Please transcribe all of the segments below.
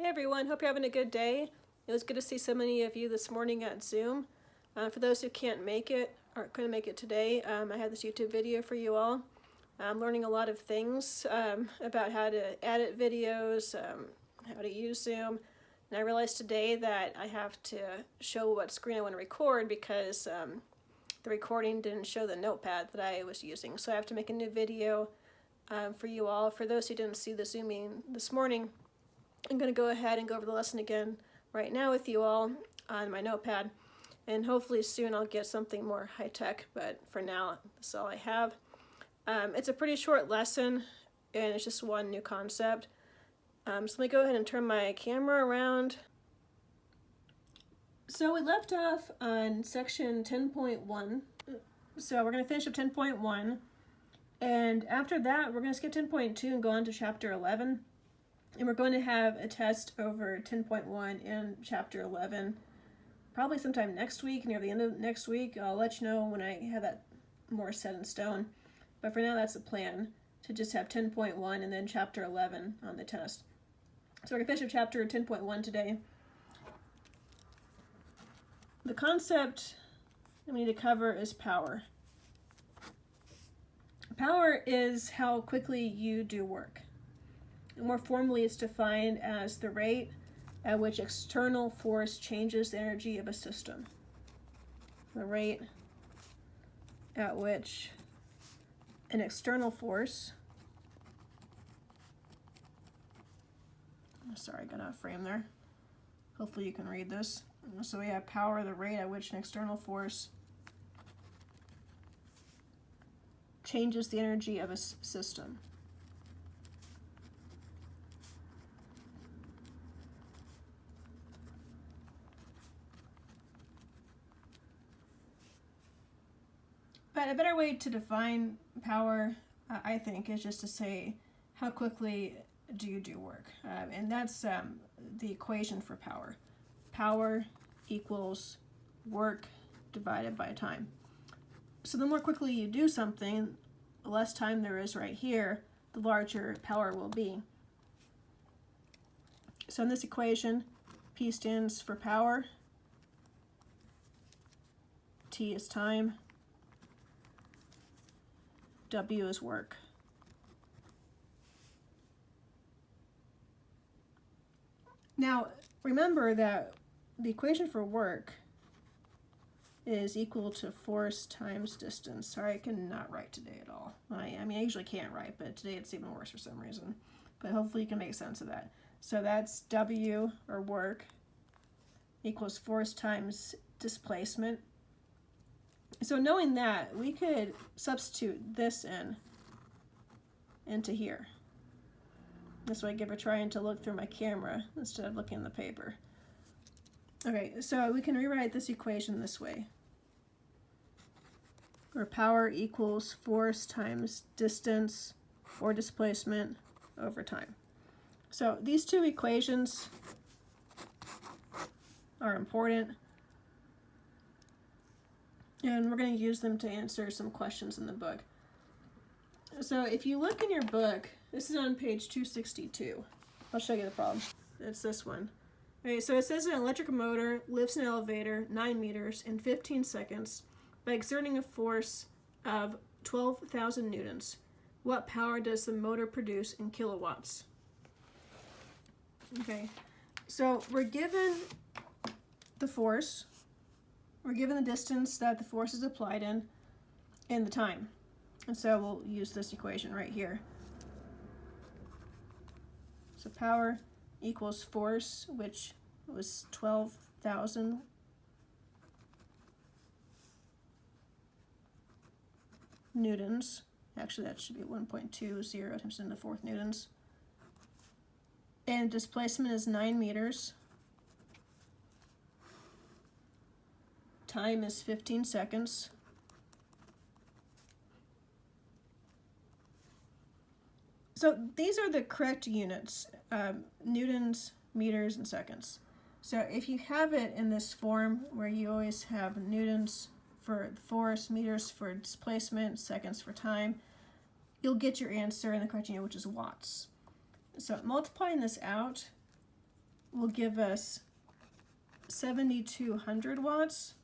Hey everyone, hope you're having a good day. It was good to see so many of you this morning at Zoom. For those who can't make it, or couldn't make it today, I had this YouTube video for you all. I'm learning a lot of things about how to edit videos, how to use Zoom, and I realized today that I have to show what screen I want to record because the recording didn't show the notepad that I was using. So I have to make a new video for you all. For those who didn't see the Zoom meeting this morning, I'm going to go ahead and go over the lesson again right now with you all on my notepad, and hopefully soon I'll get something more high-tech, but for now this is all I have. It's a pretty short lesson and it's just one new concept. So let me go ahead and turn my camera around. So we left off on section 10.1, so we're going to finish up 10.1, and after that we're going to skip 10.2 and go on to chapter 11. And we're going to have a test over 10.1 in chapter 11, probably sometime next week, near the end of next week. I'll let you know when I have that more set in stone. But for now, that's the plan, to just have 10.1 and then chapter 11 on the test. So we're going to finish up chapter 10.1 today. The concept that we need to cover is power. Power is how quickly you do work. More formally, it's defined as the rate at which external force changes the energy of a system. The rate at which an external force, sorry, I got out of frame there. Hopefully you can read this. So we have power, the rate at which an external force changes the energy of a system. But a better way to define power, I think, is just to say how quickly do you do work. And that's the equation for power. Power equals work divided by time. So the more quickly you do something, the less time there is right here, the larger power will be. So in this equation, P stands for power, T is time, W is work. Now, remember that the equation for work is equal to force times distance. Sorry, I cannot write today at all. I mean, I usually can't write, but today it's even worse for some reason. But hopefully you can make sense of that. So that's W, or work, equals force times displacement. So knowing that, we could substitute this into here. This way I give a trying to look through my camera instead of looking in the paper. Okay, so we can rewrite this equation this way, where power equals force times distance or displacement over time. So these two equations are important, and we're going to use them to answer some questions in the book. So if you look in your book, this is on page 262. I'll show you the problem. It's this one. Okay, so it says an electric motor lifts an elevator 9 meters in 15 seconds by exerting a force of 12,000 newtons. What power does the motor produce in kilowatts? Okay, so we're given the force, we're given the distance that the force is applied in, and the time. And so we'll use this equation right here. So power equals force, which was 12,000 newtons. Actually, that should be 1.20 times 10 to the 4th newtons. And displacement is 9 meters. Time is 15 seconds. So these are the correct units, newtons, meters, and seconds. So if you have it in this form where you always have newtons for the force, meters for displacement, seconds for time, you'll get your answer in the correct unit, which is watts. So multiplying this out, will give us 7,200 watts.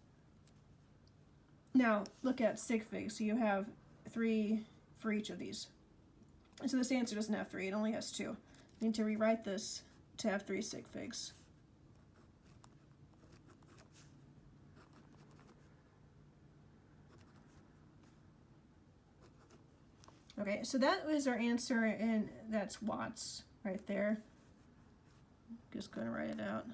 Now, look at sig figs. So you have 3 for each of these. And so this answer doesn't have 3, it only has 2. We need to rewrite this to have 3 sig figs. Okay, so that was our answer, and that's watts right there. Just going to write it out.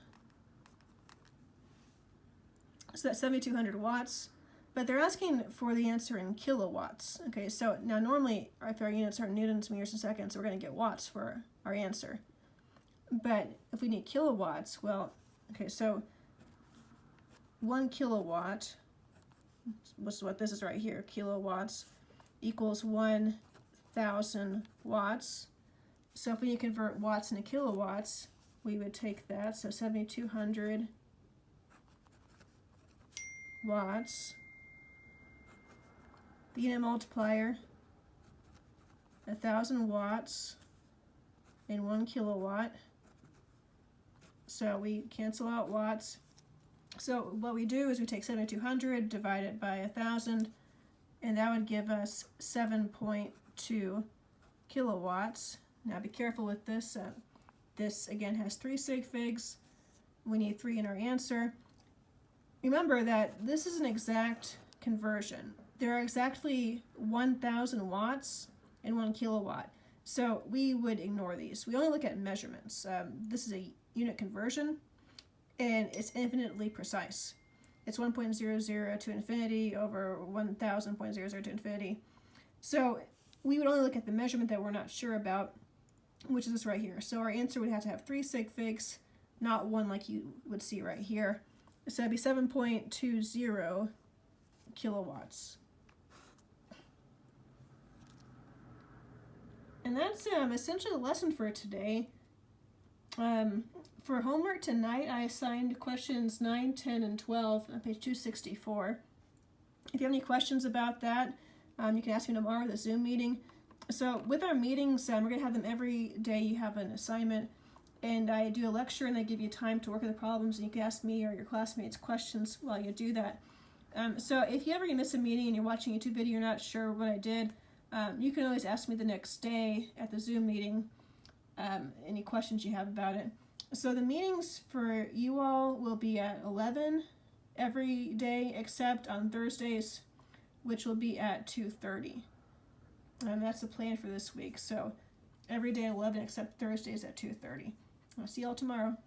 So that's 7,200 watts, but they're asking for the answer in kilowatts. Okay, so now normally if our units are newtons, meters, and seconds, we're going to get watts for our answer. But if we need kilowatts, well, okay, so 1 kilowatt, which is what this is right here, kilowatts, equals 1,000 watts. So if we need to convert watts into kilowatts, we would take that, so 7,200 watts, the unit multiplier, 1,000 watts, and 1 kilowatt. So we cancel out watts. So what we do is we take 7,200 divided by 1,000, and that would give us 7.2 kilowatts. Now be careful with this. This again has 3 sig figs. We need 3 in our answer. Remember that this is an exact conversion. There are exactly 1,000 watts and 1 kilowatt. So we would ignore these. We only look at measurements. This is a unit conversion, and it's infinitely precise. It's 1.00 to infinity over 1,000.00 to infinity. So we would only look at the measurement that we're not sure about, which is this right here. So our answer would have to have 3 sig figs, not 1 like you would see right here. So that'd be 7.20 kilowatts. And that's essentially the lesson for today. For homework tonight, I assigned questions 9, 10, and 12 on page 264. If you have any questions about that, you can ask me tomorrow at the Zoom meeting. So with our meetings, we're going to have them every day. You have an assignment, and I do a lecture, and I give you time to work on the problems, and you can ask me or your classmates questions while you do that. So if you ever miss a meeting and you're watching a YouTube video, you're not sure what I did, you can always ask me the next day at the Zoom meeting any questions you have about it. So the meetings for you all will be at 11 every day except on Thursdays, which will be at 2:30. That's the plan for this week. So every day at 11 except Thursdays at 2:30. I'll see y'all tomorrow.